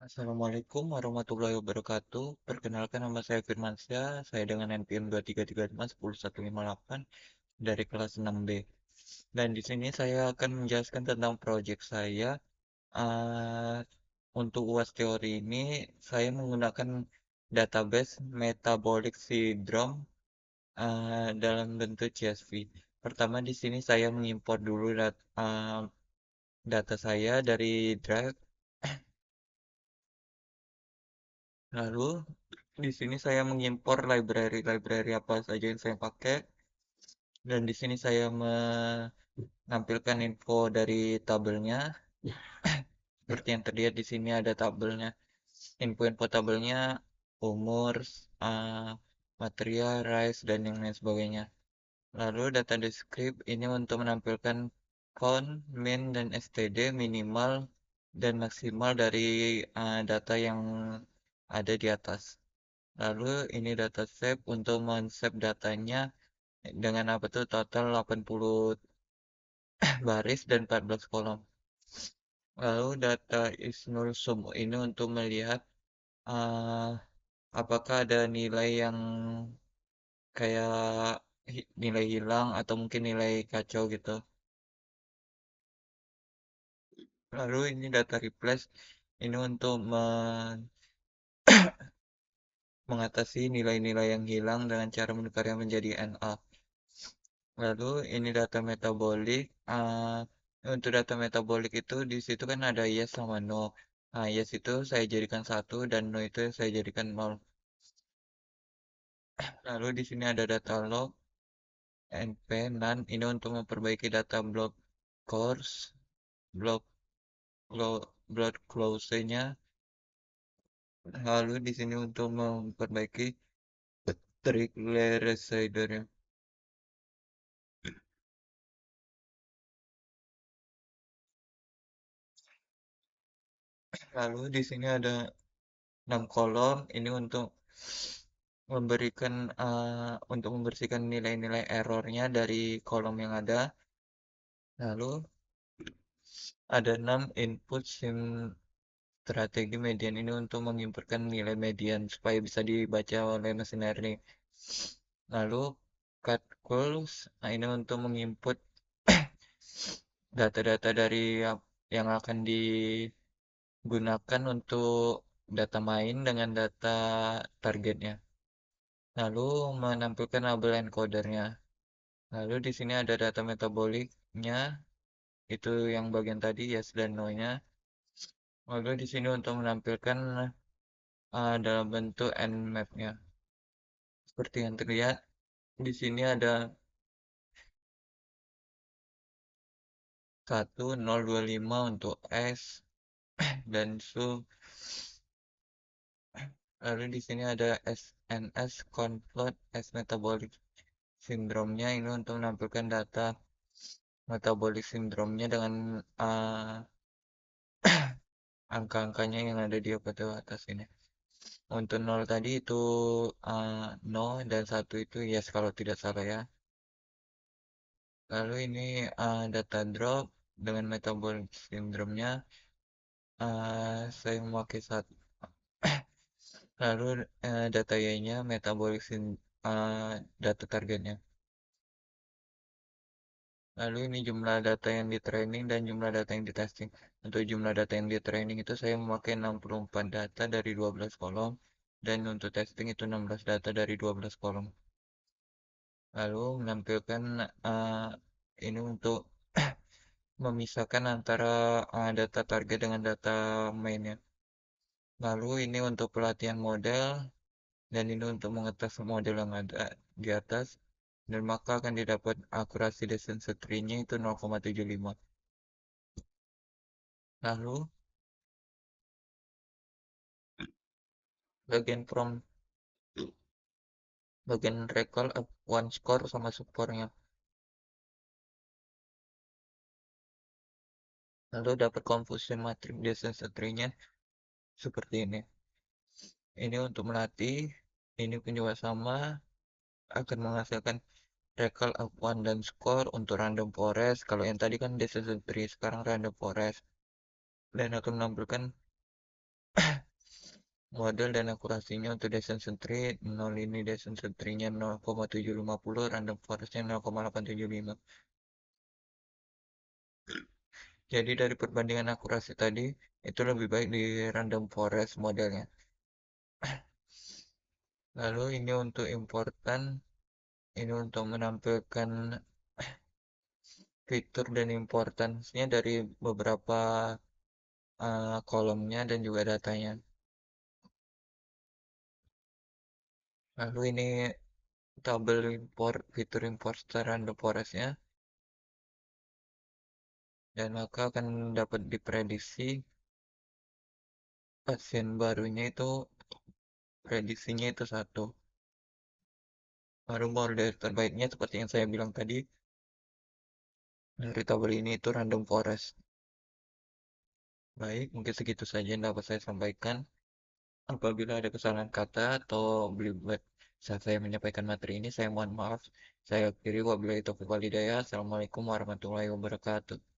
Assalamualaikum warahmatullahi wabarakatuh. Perkenalkan nama saya Firmansyah, saya dengan NPM 23351018 dari kelas 6B. Dan di sini saya akan menjelaskan tentang proyek saya. Eh, untuk UAS teori ini, saya menggunakan database metabolic syndrome dalam bentuk CSV. Pertama di sini saya mengimpor dulu data saya dari Drive. Lalu di sini saya mengimpor library-library apa saja yang saya pakai, dan di sini saya menampilkan info dari tabelnya. Seperti yang terlihat di sini ada tabelnya, info-info tabelnya, umur, uh, material, rice, dan yang lain sebagainya. Lalu data descript ini untuk menampilkan count, min, dan std minimal dan maksimal dari data yang ada di atas. Lalu ini data save untuk men-save datanya dengan apa tuh total 80 baris dan 14 kolom. Lalu data is null sum ini untuk melihat uh, apakah ada nilai yang kayak nilai hilang atau mungkin nilai kacau gitu. Lalu ini data replace ini untuk mengatasi nilai-nilai yang hilang dengan cara menukarnya menjadi NA. Lalu ini data metabolik. Untuk data metabolik itu di situ kan ada yes sama no. Nah, yes itu saya jadikan satu dan no itu saya jadikan nol. Lalu di sini ada data log, np, none ini untuk memperbaiki data blood course, blood blood close-nya. Lalu di sini untuk memperbaiki triglyceride-nya. Lalu di sini ada 6 kolom ini untuk membersihkan nilai-nilai errornya dari kolom yang ada. Lalu ada 6 input sim strategi median ini untuk menginputkan nilai median supaya bisa dibaca oleh mesin learning. Lalu cut calls, nah ini untuk menginput data-data dari yang akan digunakan untuk data main dengan data targetnya. Lalu menampilkan label encodernya. Lalu di sini ada data metaboliknya, itu yang bagian tadi yes dan no-nya. Lalu di sini untuk menampilkan dalam bentuk nmap-nya. Seperti yang terlihat di sini ada 1025 untuk S dan su. Lalu di sini ada SNS convert S metabolic syndrome-nya ini untuk menampilkan data metabolic syndrome-nya dengan angka-angkanya yang ada di atas ini. Untuk nol tadi itu no dan satu itu yes kalau tidak salah ya. Lalu ini data drop dengan metabolic syndrome-nya saya memakai satu. Lalu data Y-nya data targetnya. Lalu ini jumlah data yang di training dan jumlah data yang di testing. Untuk jumlah data yang di training itu saya memakai 64 data dari 12 kolom dan untuk testing itu 16 data dari 12 kolom. Lalu menampilkan ini untuk memisahkan antara data target dengan data mainnya. Lalu ini untuk pelatihan model dan ini untuk mengetes model yang ada di atas dan maka akan didapat akurasi descent tree-nya itu 0,75. Lalu bagian from bagian recall one score sama skornya. Lalu dapat confusion matrix descent tree-nya seperti ini. Ini untuk melatih, ini pun juga sama akan menghasilkan recall up one dan score untuk random forest. Kalau yang tadi kan descent tree, sekarang random forest dan akan menampilkan Model dan akurasinya untuk Descent Tree 0 ini Descent Tree-nya 0,750, Random Forest-nya 0,875. Jadi dari perbandingan akurasi tadi, itu lebih baik di Random Forest modelnya. Lalu ini untuk important, ini untuk menampilkan fitur dan importance-nya dari beberapa kolomnya dan juga datanya. Lalu ini tabel import, fitur import secara Random Forest-nya, dan maka akan dapat diprediksi pasien barunya itu prediksinya itu satu. Baru model terbaiknya seperti yang saya bilang tadi, dari tabel ini itu Random Forest. Baik, mungkin segitu saja yang dapat saya sampaikan. Apabila ada kesalahan kata atau belibet saat saya menyampaikan materi ini, saya mohon maaf. Saya akhiri wabillahi taufiq wal hidayah. Assalamualaikum warahmatullahi wabarakatuh.